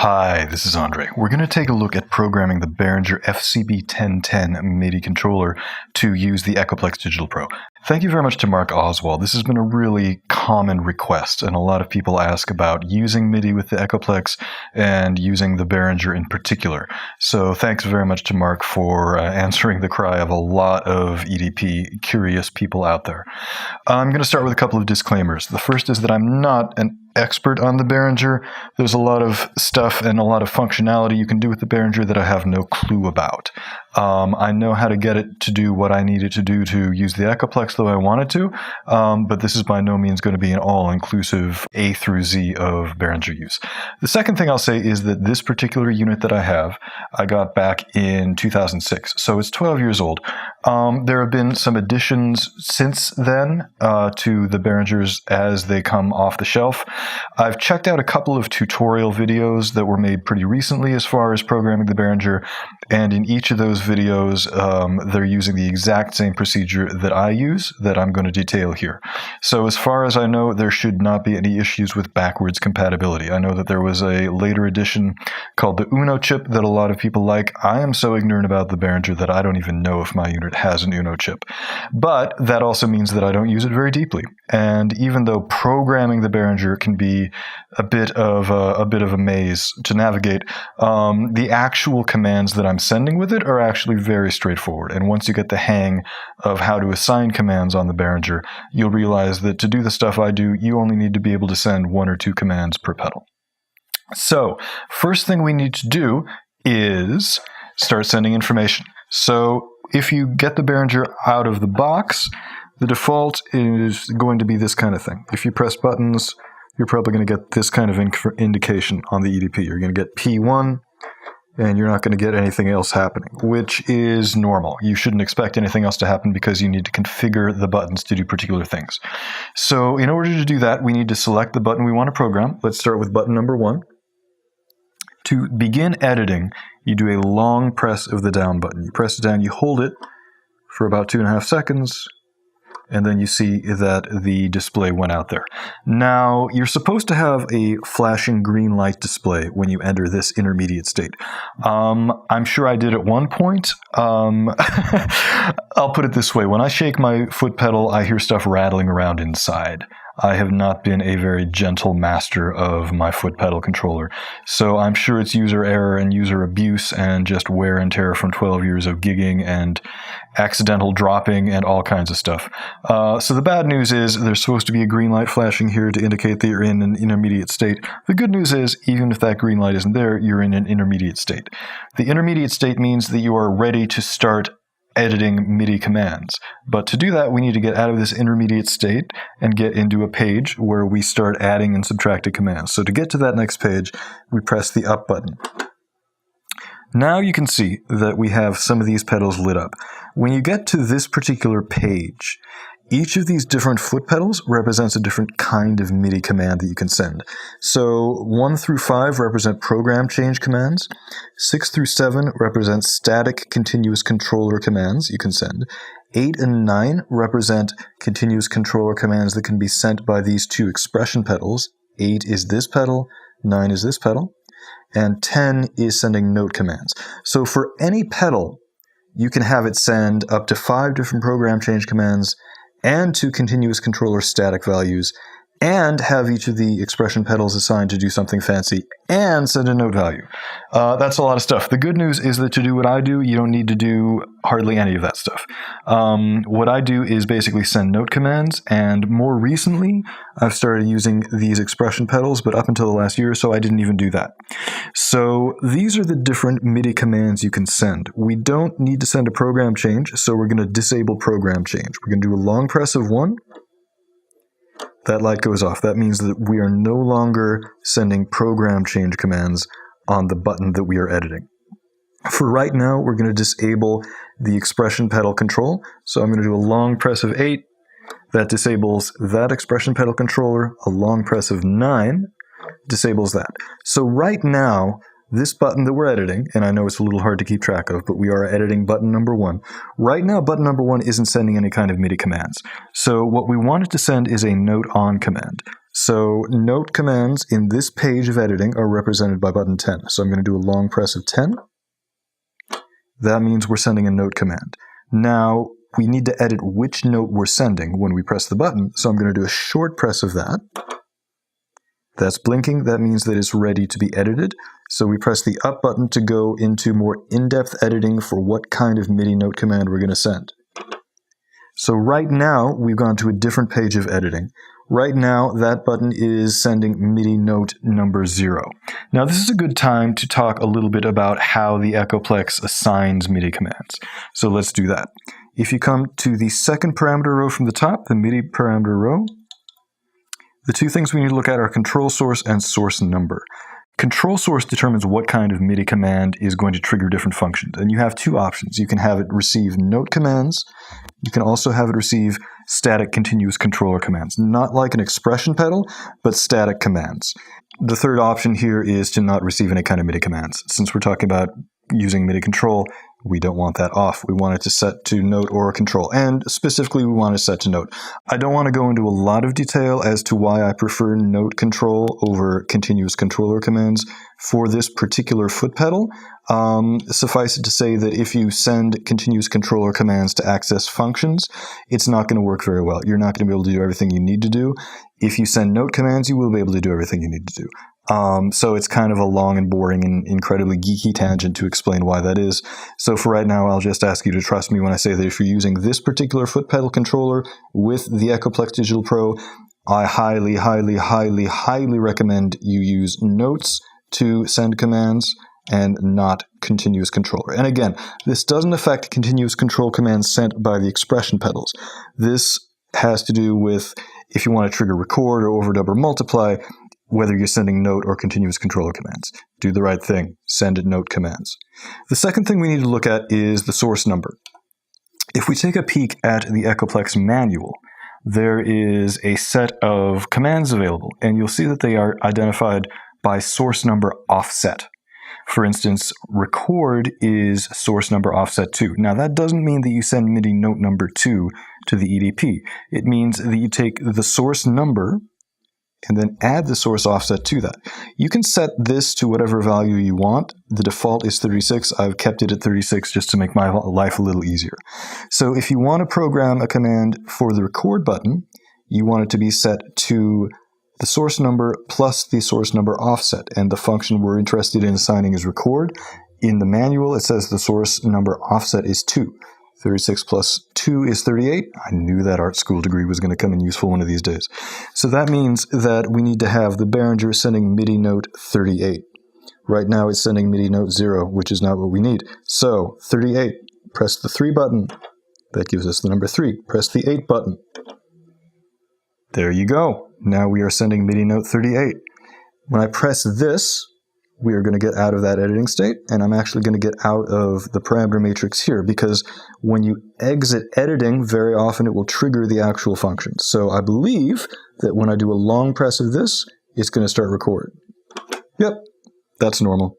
Hi, this is Andre. We're going to take a look at programming the Behringer FCB1010 MIDI controller to use the Echoplex Digital Pro. Thank you very much to Mark Oswald. This has been a really common request, and a lot of people ask about using MIDI with the Echoplex and using the Behringer in particular. So thanks very much to Mark for answering the cry of a lot of EDP curious people out there. I'm going to start with a couple of disclaimers. The first is that I'm not an expert on the Behringer. There's a lot of stuff and a lot of functionality you can do with the Behringer that I have no clue about. I know how to get it to do what I need it to do to use the Echoplex, though I wanted to, but this is by no means going to be an all-inclusive A through Z of Behringer use. The second thing I'll say is that this particular unit that I have, I got back in 2006, so it's 12 years old. There have been some additions since then to the Behringers as they come off the shelf. I've checked out a couple of tutorial videos that were made pretty recently as far as programming the Behringer, and in each of those videos they're using the exact same procedure that I use that I'm going to detail here. So as far as I know, there should not be any issues with backwards compatibility. I know that there was a later edition called the Uno chip that a lot of people like. I am so ignorant about the Behringer that I don't even know if my unit has an Uno chip. But that also means that I don't use it very deeply. And even though programming the Behringer can be a bit of a maze to navigate, the actual commands that I'm sending with it are actually very straightforward. And once you get the hang of how to assign commands on the Behringer, you'll realize that to do the stuff I do, you only need to be able to send 1 or 2 commands per pedal. So, first thing we need to do is start sending information. So, if you get the Behringer out of the box, the default is going to be this kind of thing. If you press buttons, you're probably going to get this kind of indication on the EDP. You're going to get P1, and you're not going to get anything else happening, which is normal. You shouldn't expect anything else to happen because you need to configure the buttons to do particular things. So in order to do that, we need to select the button we want to program. Let's start with button number 1. To begin editing, you do a long press of the down button. You press it down, you hold it for about 2.5 seconds, and then you see that the display went out there. Now, you're supposed to have a flashing green light display when you enter this intermediate state. I'm sure I did at one point. I'll put it this way. When I shake my foot pedal, I hear stuff rattling around inside. I have not been a very gentle master of my foot pedal controller, so I'm sure it's user error and user abuse and just wear and tear from 12 years of gigging and accidental dropping and all kinds of stuff. So the bad news is there's supposed to be a green light flashing here to indicate that you're in an intermediate state. The good news is, even if that green light isn't there, you're in an intermediate state. The intermediate state means that you are ready to start editing MIDI commands. But to do that, we need to get out of this intermediate state and get into a page where we start adding and subtracting commands. So to get to that next page, we press the up button. Now you can see that we have some of these pedals lit up. When you get to this particular page, each of these different foot pedals represents a different kind of MIDI command that you can send. So 1 through 5 represent program change commands. 6 through 7 represent static continuous controller commands you can send. 8 and 9 represent continuous controller commands that can be sent by these 2 expression pedals. 8 is this pedal, 9 is this pedal, and 10 is sending note commands. So for any pedal, you can have it send up to 5 different program change commands and 2 continuous controller static values, and have each of the expression pedals assigned to do something fancy, and send a note value. That's a lot of stuff. The good news is that to do what I do, you don't need to do hardly any of that stuff. What I do is basically send note commands, and more recently, I've started using these expression pedals, but up until the last year or so, I didn't even do that. So these are the different MIDI commands you can send. We don't need to send a program change, so we're going to disable program change. We're going to do a long press of 1. That light goes off. That means that we are no longer sending program change commands on the button that we are editing. For right now, we're going to disable the expression pedal control. So I'm going to do a long press of 8. That disables that expression pedal controller. A long press of 9 disables that. So right now, this button that we're editing, and I know it's a little hard to keep track of, but we are editing button number 1. Right now, button number 1 isn't sending any kind of MIDI commands. So what we want it to send is a note on command. So note commands in this page of editing are represented by button 10. So I'm going to do a long press of 10. That means we're sending a note command. Now, we need to edit which note we're sending when we press the button, so I'm going to do a short press of that. That's blinking. That means that it's ready to be edited. So we press the up button to go into more in-depth editing for what kind of MIDI note command we're going to send. So right now, we've gone to a different page of editing. Right now, that button is sending MIDI note number 0. Now, this is a good time to talk a little bit about how the Echoplex assigns MIDI commands. So let's do that. If you come to the second parameter row from the top, the MIDI parameter row, the two things we need to look at are control source and source number. Control source determines what kind of MIDI command is going to trigger different functions. And you have two options. You can have it receive note commands. You can also have it receive static continuous controller commands. Not like an expression pedal, but static commands. The third option here is to not receive any kind of MIDI commands. Since we're talking about using MIDI control, we don't want that off. We want it to set to note or control. And specifically, we want it set to note. I don't want to go into a lot of detail as to why I prefer note control over continuous controller commands for this particular foot pedal. Suffice it to say that if you send continuous controller commands to access functions, it's not going to work very well. You're not going to be able to do everything you need to do. If you send note commands, you will be able to do everything you need to do. So it's kind of a long and boring and incredibly geeky tangent to explain why that is. So for right now, I'll just ask you to trust me when I say that if you're using this particular foot pedal controller with the Echoplex Digital Pro, I highly, highly, highly, highly recommend you use notes to send commands and not continuous controller. And again, this doesn't affect continuous control commands sent by the expression pedals. This has to do with if you want to trigger record or overdub or multiply, whether you're sending note or continuous controller commands. Do the right thing. Send note commands. The second thing we need to look at is the source number. If we take a peek at the Echoplex manual, there is a set of commands available, and you'll see that they are identified by source number offset. For instance, record is source number offset 2. Now, that doesn't mean that you send MIDI note number 2 to the EDP. It means that you take the source number and then add the source offset to that. You can set this to whatever value you want. The default is 36. I've kept it at 36 just to make my life a little easier. So if you want to program a command for the record button, you want it to be set to the source number plus the source number offset. And the function we're interested in assigning is record. In the manual, it says the source number offset is 2. 36 plus 2 is 38. I knew that art school degree was going to come in useful one of these days. So that means that we need to have the Behringer sending MIDI note 38. Right now it's sending MIDI note 0, which is not what we need. So 38, press the 3 button. That gives us the number 3. Press the 8 button. There you go. Now we are sending MIDI note 38. When I press this, we are going to get out of that editing state, and I'm actually going to get out of the parameter matrix here, because when you exit editing, very often it will trigger the actual function. So I believe that when I do a long press of this, it's going to start record. Yep, that's normal.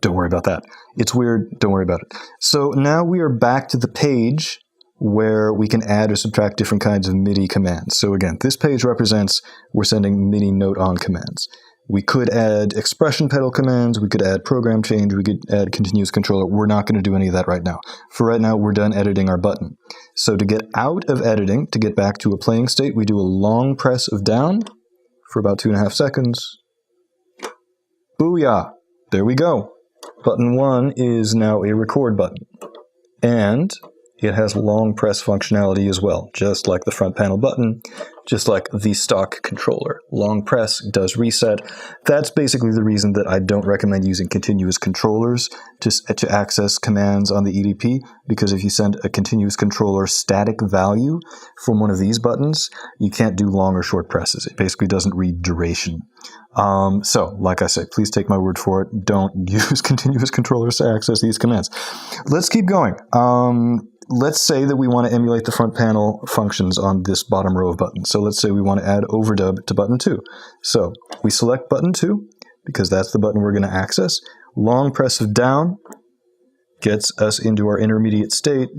Don't worry about that. It's weird. Don't worry about it. So now we are back to the page where we can add or subtract different kinds of MIDI commands. So again, this page represents we're sending MIDI note on commands. We could add expression pedal commands, we could add program change, we could add continuous controller. We're not going to do any of that right now. For right now, we're done editing our button. So to get out of editing, to get back to a playing state, we do a long press of down for about 2.5 seconds. Booyah! There we go. Button 1 is now a record button. And it has long press functionality as well, just like the front panel button, just like the stock controller. Long press does reset. That's basically the reason that I don't recommend using continuous controllers to access commands on the EDP, because if you send a continuous controller static value from one of these buttons, you can't do long or short presses. It basically doesn't read duration. So, like I said, please take my word for it. Don't use continuous controllers to access these commands. Let's keep going. Let's say that we want to emulate the front panel functions on this bottom row of buttons. So let's say we want to add overdub to button 2. So we select button 2, because that's the button we're going to access. Long press of down gets us into our intermediate state.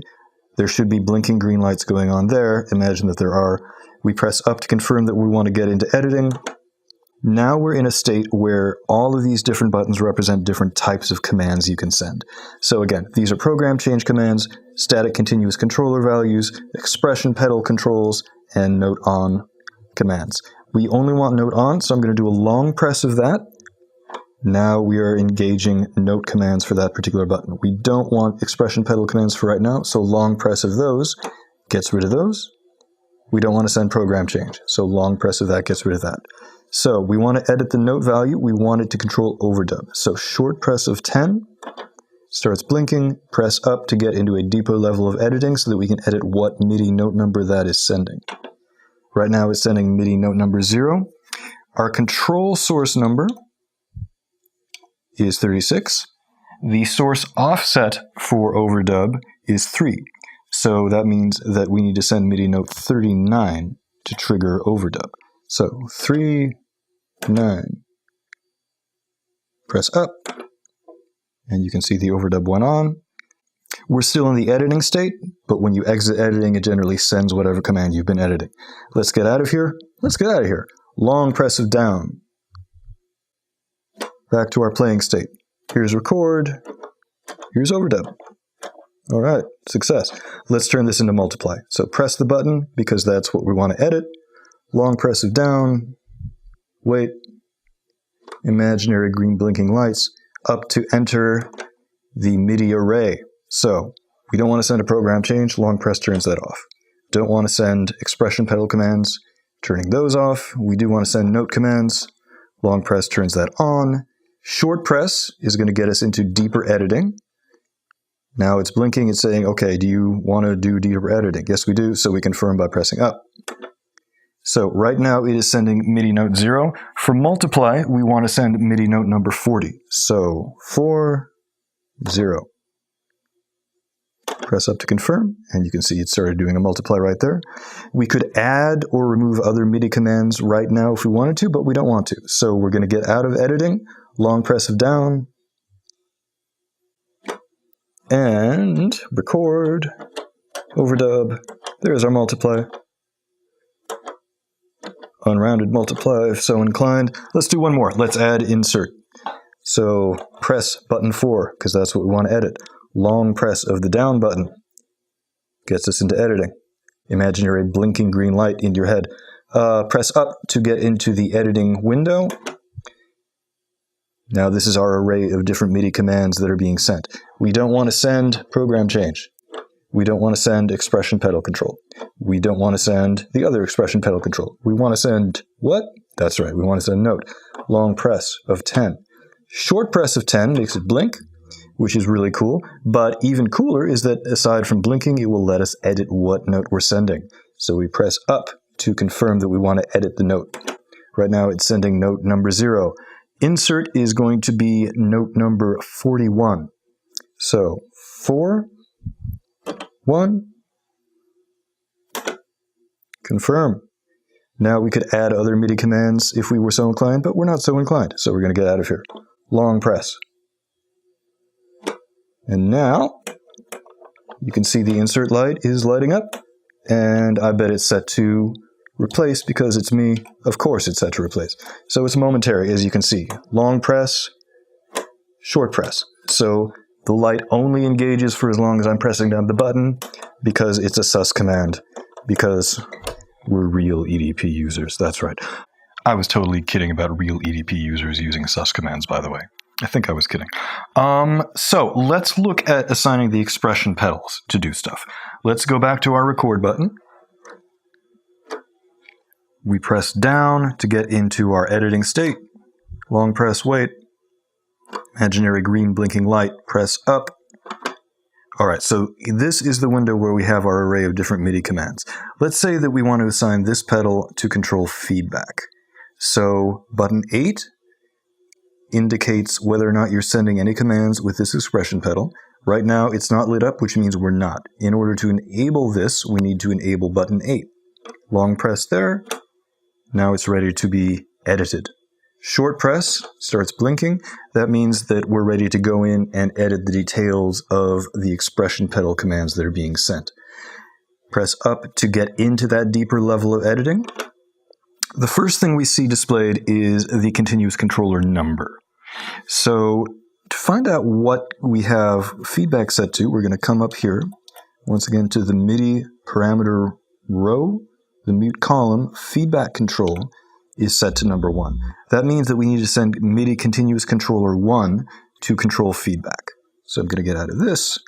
There should be blinking green lights going on there. Imagine that there are. We press up to confirm that we want to get into editing. Now we're in a state where all of these different buttons represent different types of commands you can send. So again, these are program change commands, static continuous controller values, expression pedal controls, and note on commands. We only want note on, so I'm going to do a long press of that. Now we are engaging note commands for that particular button. We don't want expression pedal commands for right now, so long press of those gets rid of those. We don't want to send program change, so long press of that gets rid of that. So we want to edit the note value. We want it to control overdub. So short press of 10 starts blinking, press up to get into a deeper level of editing so that we can edit what MIDI note number that is sending. Right now it's sending MIDI note number 0. Our control source number is 36. The source offset for overdub is 3. So that means that we need to send MIDI note 39 to trigger overdub. So 3, 9, press up, and you can see the overdub went on. We're still in the editing state, but when you exit editing, it generally sends whatever command you've been editing. Let's get out of here. Let's get out of here. Long press of down. Back to our playing state. Here's record. Here's overdub. All right, success. Let's turn this into multiply. So press the button because that's what we want to edit. Long press of down, wait, imaginary green blinking lights, up to enter the MIDI array. So we don't want to send a program change, long press turns that off. Don't want to send expression pedal commands, turning those off. We do want to send note commands, long press turns that on. Short press is going to get us into deeper editing. Now it's blinking, it's saying, okay, do you want to do deeper editing? Yes, we do, so we confirm by pressing up. So right now it is sending MIDI note 0. For multiply, we want to send MIDI note number 40. So 4, 0. Press up to confirm, and you can see it started doing a multiply right there. We could add or remove other MIDI commands right now if we wanted to, but we don't want to. So we're going to get out of editing, long press of down, and record, overdub. There's our multiply. Unrounded multiply if so inclined. Let's do one more. Let's add insert. So press button 4 because that's what we want to edit. Long press of the down button gets us into editing. Imaginary blinking green light in your head. Press up to get into the editing window. Now this is our array of different MIDI commands that are being sent. We don't want to send program change. We don't want to send expression pedal control. We don't want to send the other expression pedal control. We want to send what? That's right, we want to send note. Long press of 10. Short press of 10 makes it blink, which is really cool. But even cooler is that aside from blinking, it will let us edit what note we're sending. So we press up to confirm that we want to edit the note. Right now it's sending note number 0. Insert is going to be note number 41. So 4, 1, confirm. Now we could add other MIDI commands if we were so inclined, but we're not so inclined, so we're going to get out of here. Long press. And now you can see the insert light is lighting up, and I bet it's set to replace because it's me. Of course it's set to replace. So it's momentary, as you can see. Long press, short press. So the light only engages for as long as I'm pressing down the button because it's a sus command, because we're real EDP users. That's right. I was totally kidding about real EDP users using sus commands, by the way. I think I was kidding. So let's look at assigning the expression pedals to do stuff. Let's go back to our record button. We press down to get into our editing state. Long press, wait. Imaginary green blinking light, press up. All right, so this is the window where we have our array of different MIDI commands. Let's say that we want to assign this pedal to control feedback. So button 8 indicates whether or not you're sending any commands with this expression pedal. Right now it's not lit up, which means we're not. In order to enable this, we need to enable button 8. Long press there. Now it's ready to be edited. Short press starts blinking. That means that we're ready to go in and edit the details of the expression pedal commands that are being sent. Press up to get into that deeper level of editing. The first thing we see displayed is the continuous controller number. So to find out what we have feedback set to, we're going to come up here, once again to the MIDI parameter row, the mute column, feedback control is set to number 1. That means that we need to send MIDI continuous controller 1 to control feedback. So I'm going to get out of this.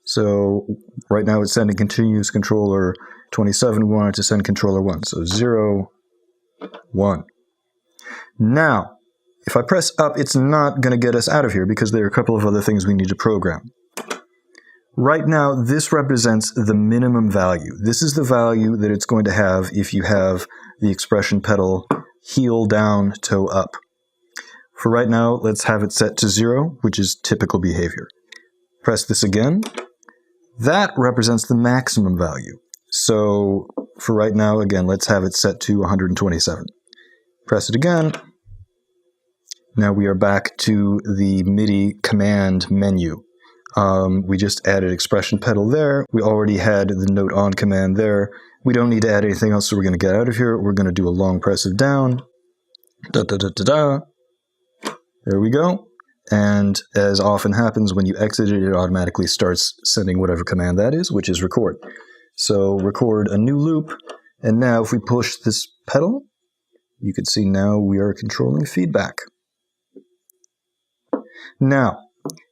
So right now it's sending continuous controller 27. We want it to send controller 1. So 0, 1. Now, if I press up, it's not going to get us out of here because there are a couple of other things we need to program. Right now, this represents the minimum value. This is the value that it's going to have if you have the expression pedal heel down, toe up. For right now, let's have it set to 0, which is typical behavior. Press this again. That represents the maximum value. So for right now, again, let's have it set to 127. Press it again. Now we are back to the MIDI command menu. We just added expression pedal there. We already had the note on command there. We don't need to add anything else, so we're going to get out of here. We're going to do a long press of down. Da, da, da, da, da. There we go. And as often happens when you exit it, it automatically starts sending whatever command that is, which is record. So record a new loop. And now if we push this pedal, you can see now we are controlling feedback. Now,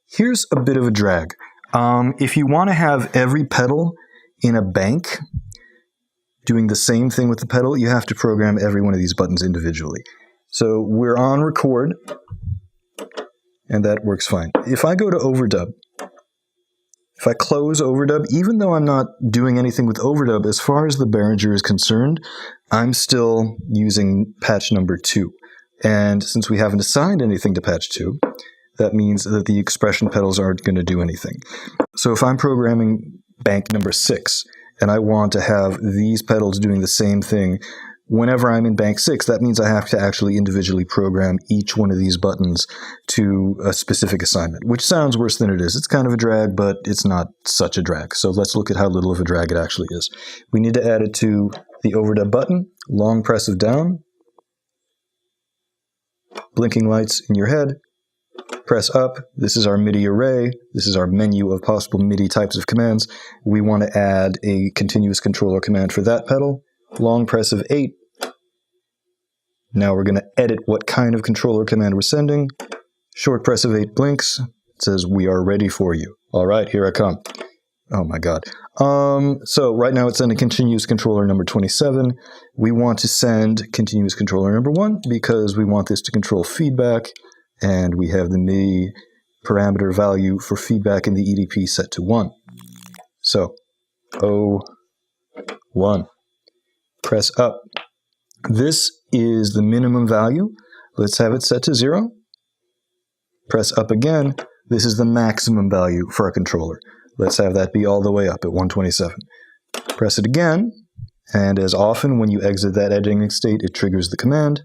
here's a bit of a drag. If you want to have every pedal in a bank doing the same thing with the pedal, you have to program every one of these buttons individually. So we're on record, and that works fine. If I go to Overdub, if I close Overdub, even though I'm not doing anything with Overdub, as far as the Behringer is concerned, I'm still using patch number 2. And since we haven't assigned anything to patch 2, that means that the expression pedals aren't going to do anything. So if I'm programming bank number 6, and I want to have these pedals doing the same thing whenever I'm in bank 6, that means I have to actually individually program each one of these buttons to a specific assignment, which sounds worse than it is. It's kind of a drag, but it's not such a drag. So let's look at how little of a drag it actually is. We need to add it to the overdub button, long press of down, blinking lights in your head, press up. This is our MIDI array. This is our menu of possible MIDI types of commands. We want to add a continuous controller command for that pedal. Long press of 8. Now we're going to edit what kind of controller command we're sending. Short press of 8 blinks. It says, we are ready for you. All right, here I come. Oh my God. So right now it's sending continuous controller number 27. We want to send continuous controller number 1 because we want this to control feedback. And we have the MIDI parameter value for feedback in the EDP set to 1. So, 1. Press up. This is the minimum value. Let's have it set to 0. Press up again. This is the maximum value for our controller. Let's have that be all the way up at 127. Press it again. And as often when you exit that editing state, it triggers the command.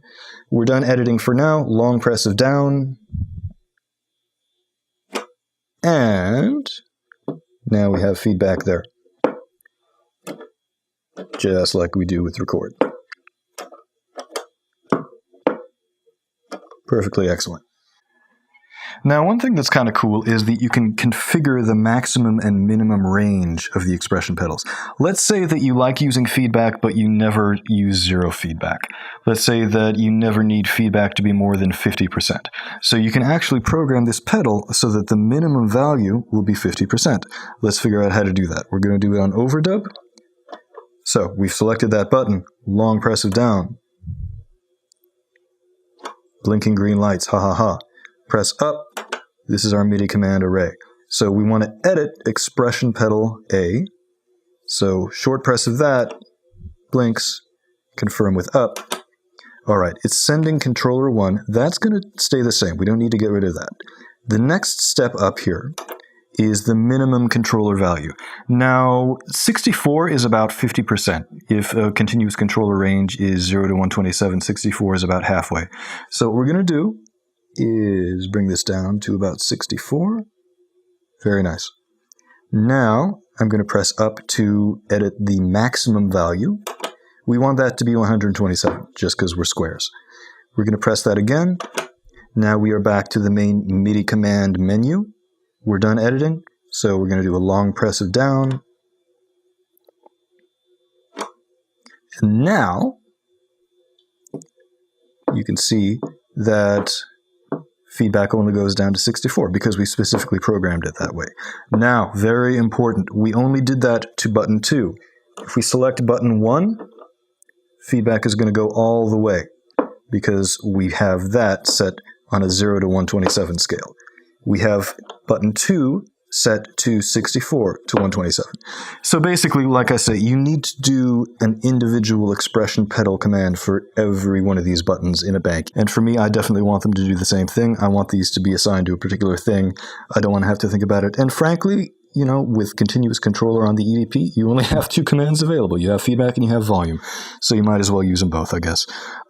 We're done editing for now. Long press of down. And now we have feedback there. Just like we do with record. Perfectly excellent. Now, one thing that's kind of cool is that you can configure the maximum and minimum range of the expression pedals. Let's say that you like using feedback, but you never use 0 feedback. Let's say that you never need feedback to be more than 50%. So you can actually program this pedal so that the minimum value will be 50%. Let's figure out how to do that. We're going to do it on Overdub. So we've selected that button, long press of down. Blinking green lights, ha ha ha. Press up. This is our MIDI command array. So we want to edit expression pedal A. So short press of that, blinks, confirm with up. All right, it's sending controller 1. That's going to stay the same. We don't need to get rid of that. The next step up here is the minimum controller value. Now, 64 is about 50%. If a continuous controller range is 0 to 127, 64 is about halfway. So what we're going to do is bring this down to about 64. Very nice. Now, I'm going to press up to edit the maximum value. We want that to be 127, just because we're squares. We're going to press that again. Now we are back to the main MIDI command menu. We're done editing, so we're going to do a long press of down. And now you can see that feedback only goes down to 64 because we specifically programmed it that way. Now, very important, we only did that to button 2. If we select button 1, feedback is going to go all the way because we have that set on a 0 to 127 scale. We have button 2 set to 64 to 127. So basically, like I say, you need to do an individual expression pedal command for every one of these buttons in a bank. And for me, I definitely want them to do the same thing. I want these to be assigned to a particular thing. I don't want to have to think about it. And frankly, you know, with continuous controller on the EDP, you only have 2 commands available. You have feedback and you have volume. So you might as well use them both, I guess.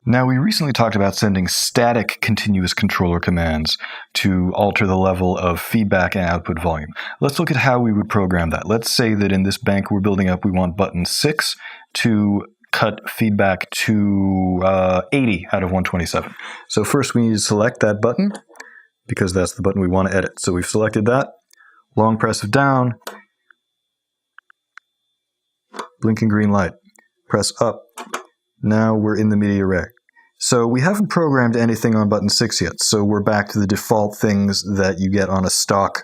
Now, we recently talked about sending static continuous controller commands to alter the level of feedback and output volume. Let's look at how we would program that. Let's say that in this bank we're building up, we want button 6 to cut feedback to 80 out of 127. So first we need to select that button because that's the button we want to edit. So we've selected that. Long press of down, blinking green light, press up. Now we're in the MIDI array. So we haven't programmed anything on button 6 yet, so we're back to the default things that you get on a stock,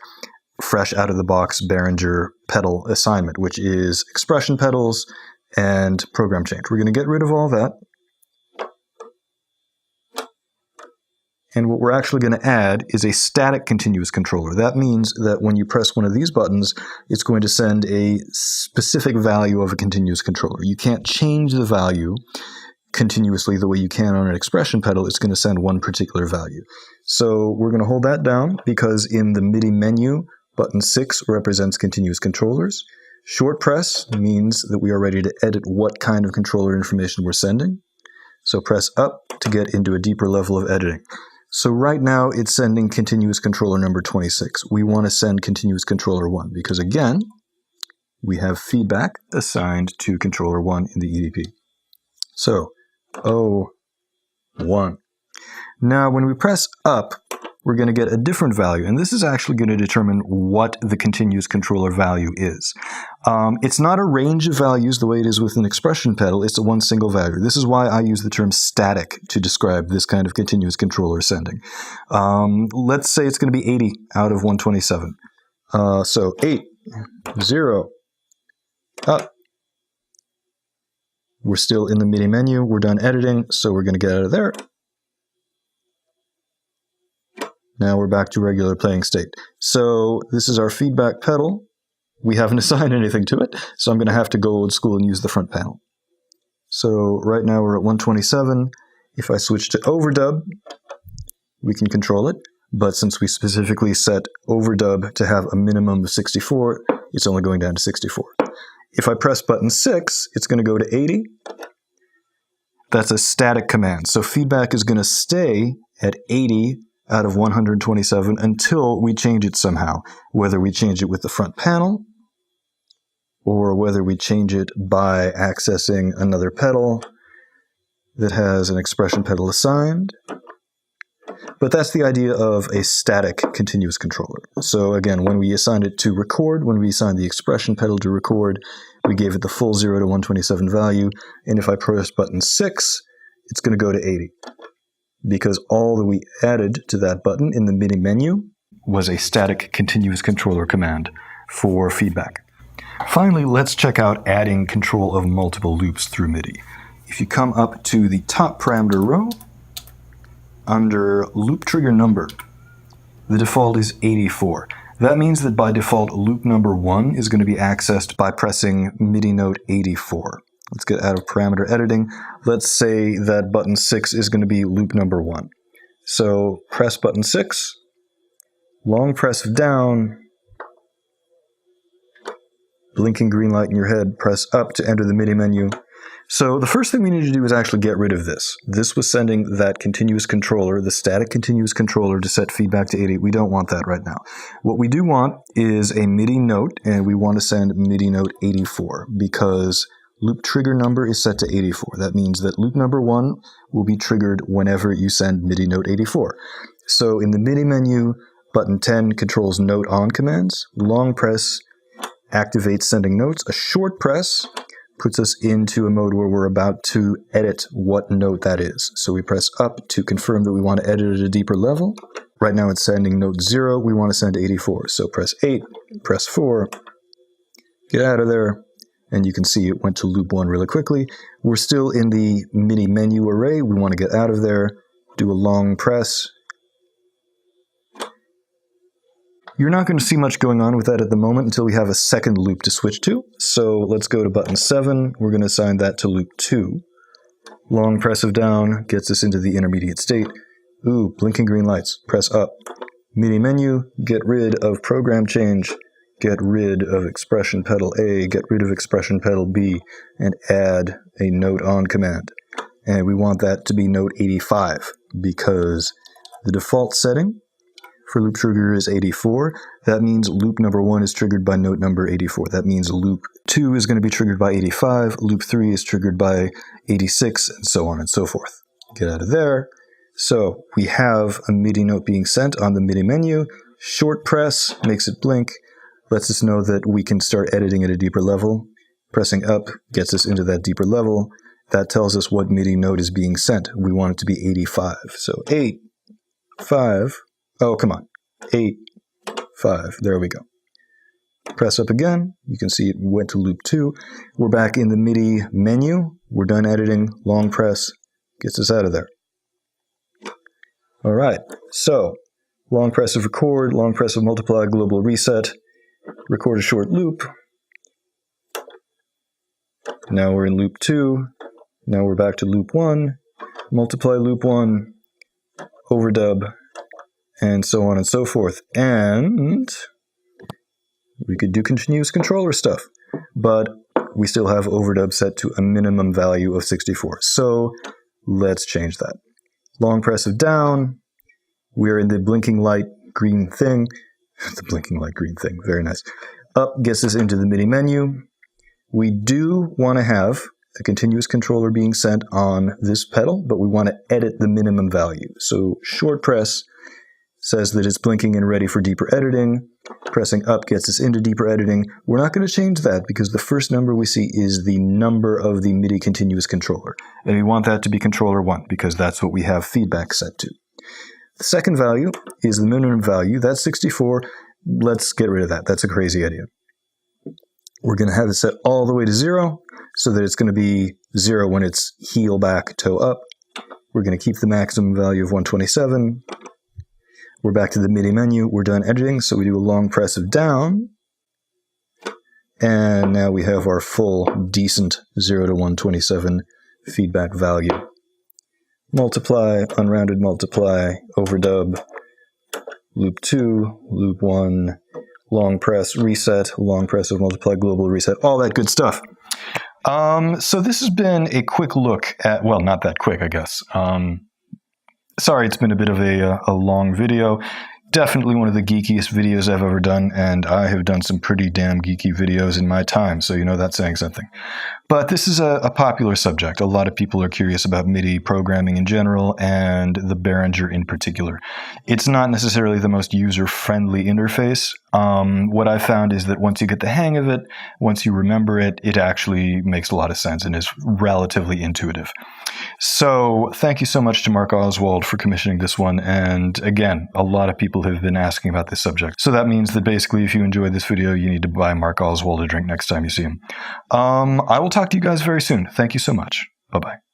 fresh out of the box Behringer pedal assignment, which is expression pedals and program change. We're going to get rid of all that. And what we're actually going to add is a static continuous controller. That means that when you press one of these buttons, it's going to send a specific value of a continuous controller. You can't change the value continuously the way you can on an expression pedal. It's going to send one particular value. So we're going to hold that down because in the MIDI menu, button 6 represents continuous controllers. Short press means that we are ready to edit what kind of controller information we're sending. So press up to get into a deeper level of editing. So right now it's sending continuous controller number 26. We want to send continuous controller 1 because again, we have feedback assigned to controller 1 in the EDP. So, 1. Now when we press up, we're going to get a different value, and this is actually going to determine what the continuous controller value is. It's not a range of values the way it is with an expression pedal, it's a one single value. This is why I use the term static to describe this kind of continuous controller sending. Let's say it's going to be 80 out of 127. So 8, 0, up. We're still in the MIDI menu, we're done editing, so we're going to get out of there. Now we're back to regular playing state. So this is our feedback pedal. We haven't assigned anything to it, so I'm going to have to go old school and use the front panel. So right now we're at 127. If I switch to Overdub, we can control it. But since we specifically set Overdub to have a minimum of 64, it's only going down to 64. If I press button 6, it's going to go to 80. That's a static command. So feedback is going to stay at 80 out of 127 until we change it somehow, whether we change it with the front panel or whether we change it by accessing another pedal that has an expression pedal assigned. But that's the idea of a static continuous controller. So again, when we assigned it to record, when we assigned the expression pedal to record, we gave it the full 0 to 127 value, and if I press button 6, it's going to go to 80. Because all that we added to that button in the MIDI menu was a static continuous controller command for feedback. Finally, let's check out adding control of multiple loops through MIDI. If you come up to the top parameter row, under loop trigger number, the default is 84. That means that by default, loop number 1 is going to be accessed by pressing MIDI note 84. Let's get out of parameter editing. Let's say that button 6 is going to be loop number 1. So press button 6, long press down, blinking green light in your head, press up to enter the MIDI menu. So the first thing we need to do is actually get rid of this. This was sending that continuous controller, the static continuous controller, to set feedback to 88. We don't want that right now. What we do want is a MIDI note, and we want to send MIDI note 84 because loop trigger number is set to 84. That means that loop number 1 will be triggered whenever you send MIDI note 84. So in the MIDI menu, button 10 controls note on commands. Long press activates sending notes. A short press puts us into a mode where we're about to edit what note that is. So we press up to confirm that we want to edit at a deeper level. Right now it's sending note 0. We want to send 84. So press 8, press 4, get out of there, and you can see it went to loop 1 really quickly. We're still in the MIDI menu array. We want to get out of there, do a long press. You're not going to see much going on with that at the moment until we have a second loop to switch to. So let's go to button 7. We're going to assign that to loop 2. Long press of down gets us into the intermediate state. Ooh, blinking green lights. Press up. MIDI menu, get rid of program change, get rid of expression pedal A, get rid of expression pedal B, and add a note on command. And we want that to be note 85 because the default setting for loop trigger is 84. That means loop number 1 is triggered by note number 84. That means loop 2 is going to be triggered by 85, loop 3 is triggered by 86, and so on and so forth. Get out of there. So we have a MIDI note being sent on the MIDI menu. Short press makes it blink, lets us know that we can start editing at a deeper level. Pressing up gets us into that deeper level. That tells us what MIDI note is being sent. We want it to be 85. So 8, 5, oh, come on. 8, 5. There we go. Press up again. You can see it went to loop 2. We're back in the MIDI menu. We're done editing. Long press gets us out of there. All right. So long press of record, long press of multiply, global reset, record a short loop. Now we're in loop 2. Now we're back to loop 1. Multiply loop 1. Overdub. And so on and so forth. And we could do continuous controller stuff, but we still have overdub set to a minimum value of 64. So let's change that. Long press of down. We're in the blinking light green thing. The blinking light green thing. Very nice. Up gets us into the MIDI menu. We do want to have a continuous controller being sent on this pedal, but we want to edit the minimum value. So short press says that it's blinking and ready for deeper editing. Pressing up gets us into deeper editing. We're not going to change that because the first number we see is the number of the MIDI continuous controller. And we want that to be controller 1 because that's what we have feedback set to. The second value is the minimum value. That's 64. Let's get rid of that. That's a crazy idea. We're going to have it set all the way to 0 so that it's going to be 0 when it's heel back, toe up. We're going to keep the maximum value of 127. We're back to the MIDI menu. We're done editing, so we do a long press of down. And now we have our full, decent 0 to 127 feedback value. Multiply, unrounded multiply, overdub, loop 2, loop 1, long press, reset, long press of multiply, global reset, all that good stuff. So this has been a quick look at, well, not that quick, I guess. Sorry, it's been a bit of a long video. Definitely one of the geekiest videos I've ever done, and I have done some pretty damn geeky videos in my time, so you know that's saying something. But this is a popular subject. A lot of people are curious about MIDI programming in general, and the Behringer in particular. It's not necessarily the most user-friendly interface. What I've found is that once you get the hang of it, once you remember it, it actually makes a lot of sense and is relatively intuitive. So thank you so much to Mark Oswald for commissioning this one, and again, a lot of people have been asking about this subject. So that means that basically if you enjoyed this video, you need to buy Mark Oswald a drink next time you see him. I will talk to you guys very soon. Thank you so much. Bye-bye.